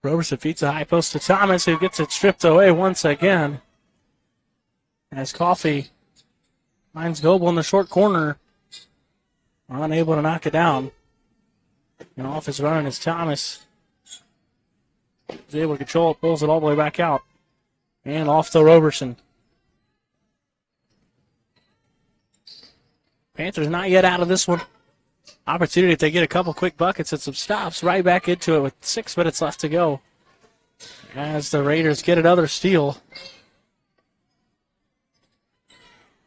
Roberson feeds a high post to Thomas, who gets it stripped away once again. As Coffee finds Goebel in the short corner. Unable to knock it down. And off his run is Thomas. He's able to control it, pulls it all the way back out. And off to Roberson. Panthers not yet out of this one. Opportunity if they get a couple quick buckets and some stops, right back into it with 6 minutes left to go. As the Raiders get another steal.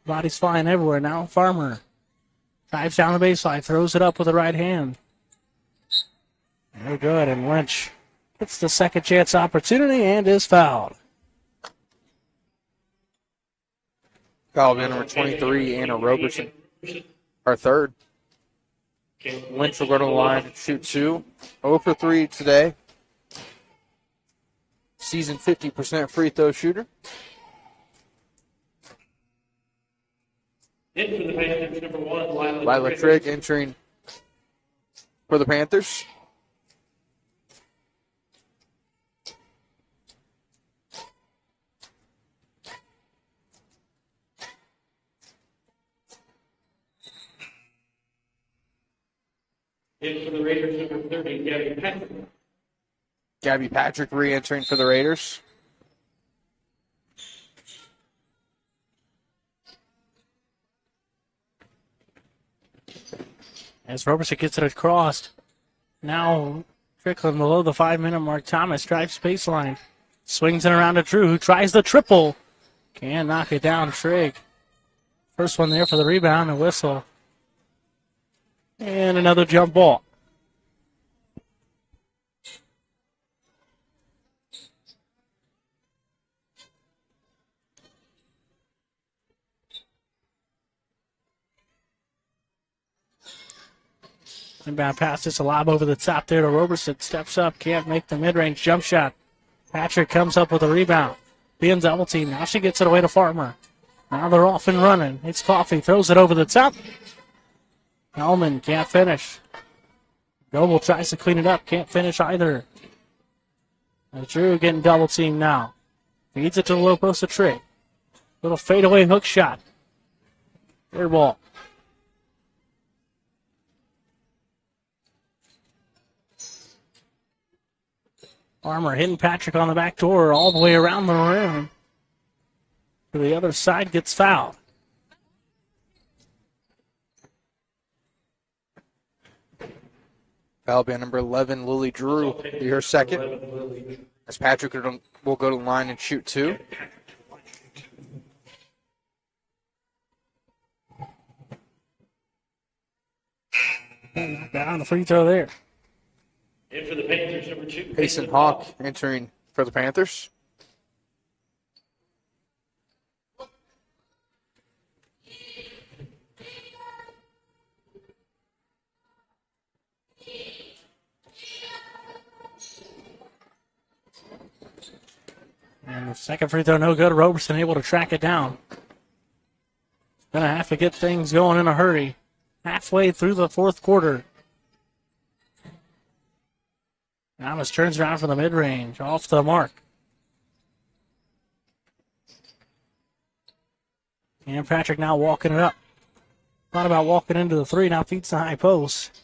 Bodies flying everywhere now. Farmer drives down the baseline, throws it up with the right hand. Very good, and Lynch gets the second chance opportunity and is fouled. Foul by number 23, Anna Roberson. Our third. Lynch will go to the line and shoot 2. 0 for 3 today. Season 50% free throw shooter. In for the Panthers, number 1, Lila Trigg entering for the Panthers. In for the Raiders, number 30, Gabby Patrick. Gabby Patrick re-entering for the Raiders. As Roberson gets it across. Now trickling below the 5-minute mark. Thomas drives baseline. Swings it around to Drew, who tries the triple. Can't knock it down, Trigg. First one there for the rebound and whistle. And another jump ball. Inbound pass, just a lob over the top there to Roberson. Steps up, can't make the mid-range jump shot. Patrick comes up with a rebound. Being double team. Now she gets it away to Farmer. Now they're off and running. It's Coffee, throws it over the top. Hellman can't finish. Goebel tries to clean it up, can't finish either. Drew getting double teamed now. Feeds it to the low post of Trigg. Little fadeaway hook shot. Air ball. Farmer hitting Patrick on the back door all the way around the rim. To the other side, gets fouled. Foul by number 11, Lily Drew, be her second. As Patrick will go to the line and shoot 2. Down the free throw there. In for the Panthers, number 2. Payson Hawk entering for the Panthers. And the second free throw no good. Roberson able to track it down. Gonna have to get things going in a hurry. Halfway through the fourth quarter. Thomas turns around for the mid-range. Off the mark. And Patrick now walking it up. Thought about walking into the three, now feeds the high post.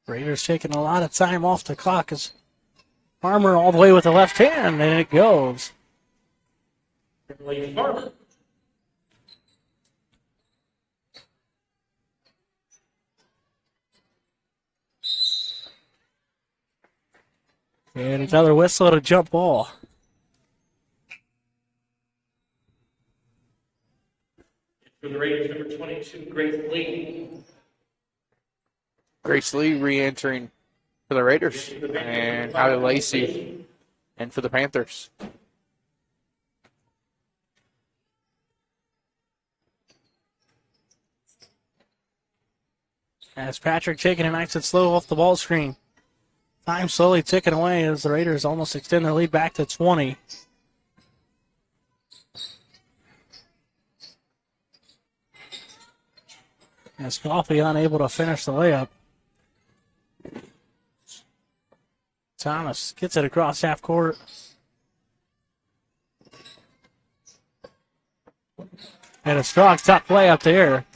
Raiders taking a lot of time off the clock as Farmer all the way with the left hand, and it goes. Farmer. And another whistle to jump ball. For the Raiders, number 22, Grace Lee. Grace Lee re-entering for the Raiders. And Hallie Lacey and for the Panthers. As Patrick taking it nice and slow off the ball screen. Time slowly ticking away as the Raiders almost extend their lead back to 20. As Coffee unable to finish the layup. Thomas gets it across half court. And a strong top play up there.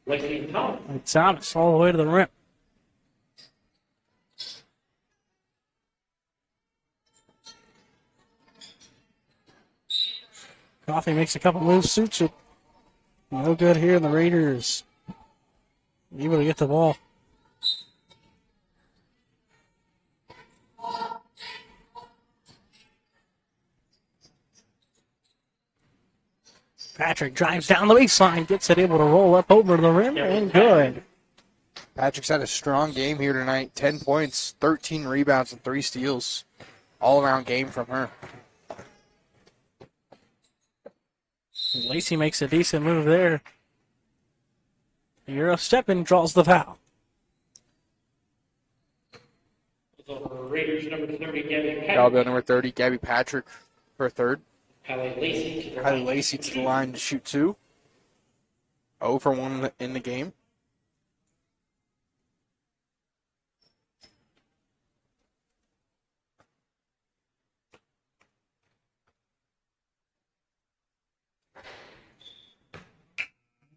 And Thomas all the way to the rim. Coffee makes a couple moves, suits it. No good here in the Raiders. Able to get the ball. Patrick drives down the baseline, gets it able to roll up over the rim, and good. Patrick's had a strong game here tonight. 10 points, 13 rebounds, and 3 steals. All-around game from her. Lacey makes a decent move there. Euro stepping draws the foul. Raiders number 30, Gabby Patrick. Foul bill number 30, Gabby Patrick for a third. Hallie Lacey to the line to shoot 2. 0 for 1 in the game.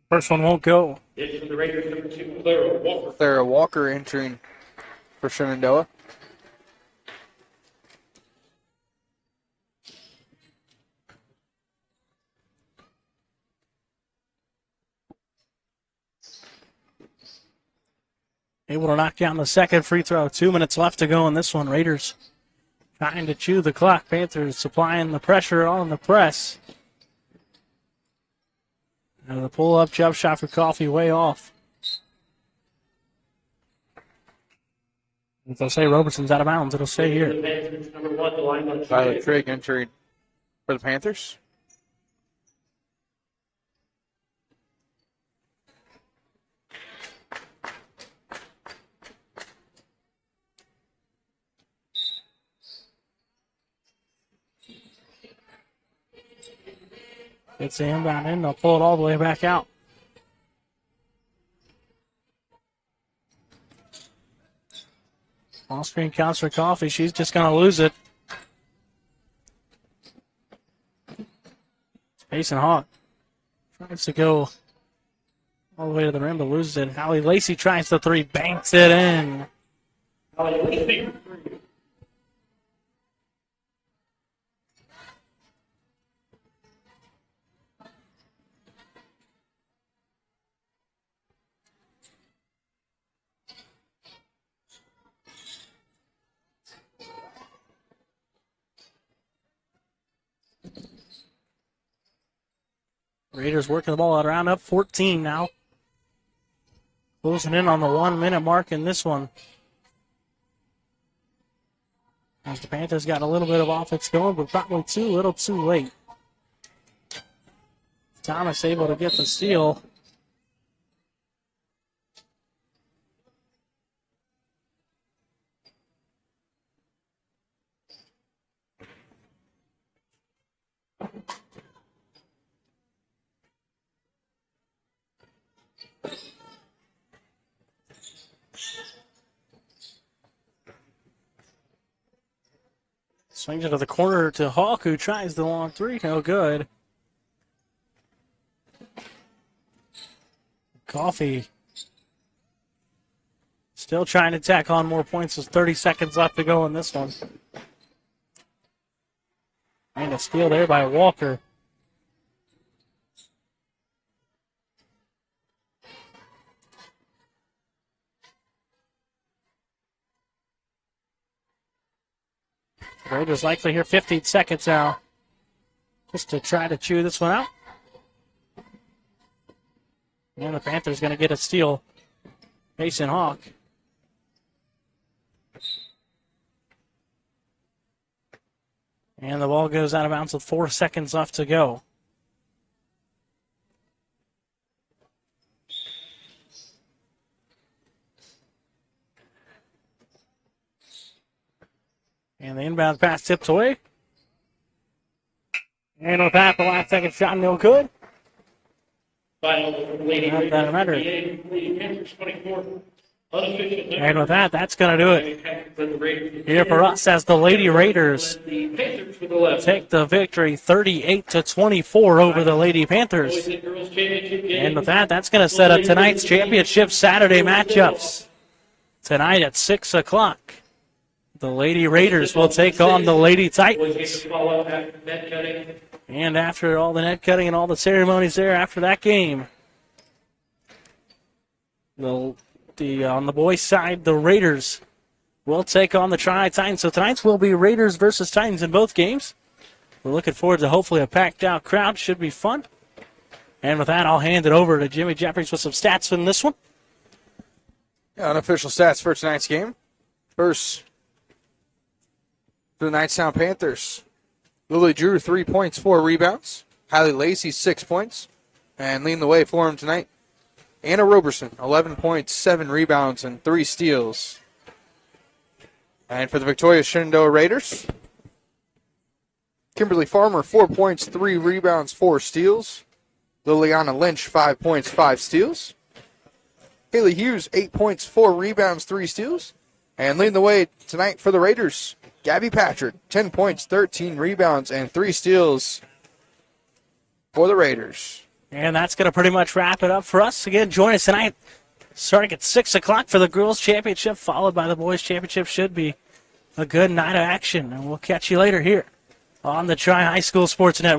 First one won't go. It's for the Raiders number 2, Clara Walker. Clara Walker entering for Shenandoah. Able to knock down the second free throw. 2 minutes left to go in this one. Raiders trying to chew the clock. Panthers supplying the pressure on the press. And the pull-up jump shot for Coffee way off. If they'll say Roberson's out of bounds, it'll stay here. Number 1, the line. Tyler Trigg entering for the Panthers. Gets the inbound in, they'll pull it all the way back out. Ball screen counts for Coffee. She's just going to lose it. Space and hot. Tries to go all the way to the rim, but loses it. Hallie Lacey tries the three, banks it in. Hallie Lacey. Raiders working the ball out around up 14 now. Closing in on the 1 minute mark in this one. As the Panthers got a little bit of offense going, but probably too little too late. Thomas able to get the steal. Swings it to the corner to Hawk, who tries the long three. No good. Coffee still trying to tack on more points. There's 30 seconds left to go in this one. And a steal there by Walker. Raiders likely here 15 seconds now just to try to chew this one out. And the Panthers going to get a steal. Mason Hawk. And the ball goes out of bounds with 4 seconds left to go. And the inbound pass tipped away. And with that, the last second shot no good. Final Lady Not that matter. Lady Panthers 24. Unofficial. And with that, that's going to do it here for us as the Lady Raiders take the victory 38-24 over the Lady Panthers. And with that, that's going to set up tonight's championship Saturday matchups. Tonight at 6 o'clock. The Lady Raiders will take on the Lady Titans. And after all the net cutting and all the ceremonies there after that game, on the boys' side, the Raiders will take on the Tri-Titans. So tonight's will be Raiders versus Titans in both games. We're looking forward to hopefully a packed-out crowd. Should be fun. And with that, I'll hand it over to Jimmy Jeffries with some stats in this one. Yeah, unofficial stats for tonight's game. First, for the Knightstown Panthers, Lily Drew, 3 points, 4 rebounds. Hallie Lacey, 6 points. And leading the way for him tonight, Anna Roberson, 11 points, 7 rebounds, and 3 steals. And for the victorious Shenandoah Raiders, Kimberly Farmer, 4 points, 3 rebounds, 4 steals. Liliana Lynch, 5 points, 5 steals. Haley Hughes, 8 points, 4 rebounds, 3 steals. And leading the way tonight for the Raiders, Gabby Patrick, 10 points, 13 rebounds, and 3 steals for the Raiders. And that's going to pretty much wrap it up for us. Again, join us tonight starting at 6 o'clock for the girls' championship, followed by the boys' championship. Should be a good night of action. And we'll catch you later here on the Tri High School Sports Network.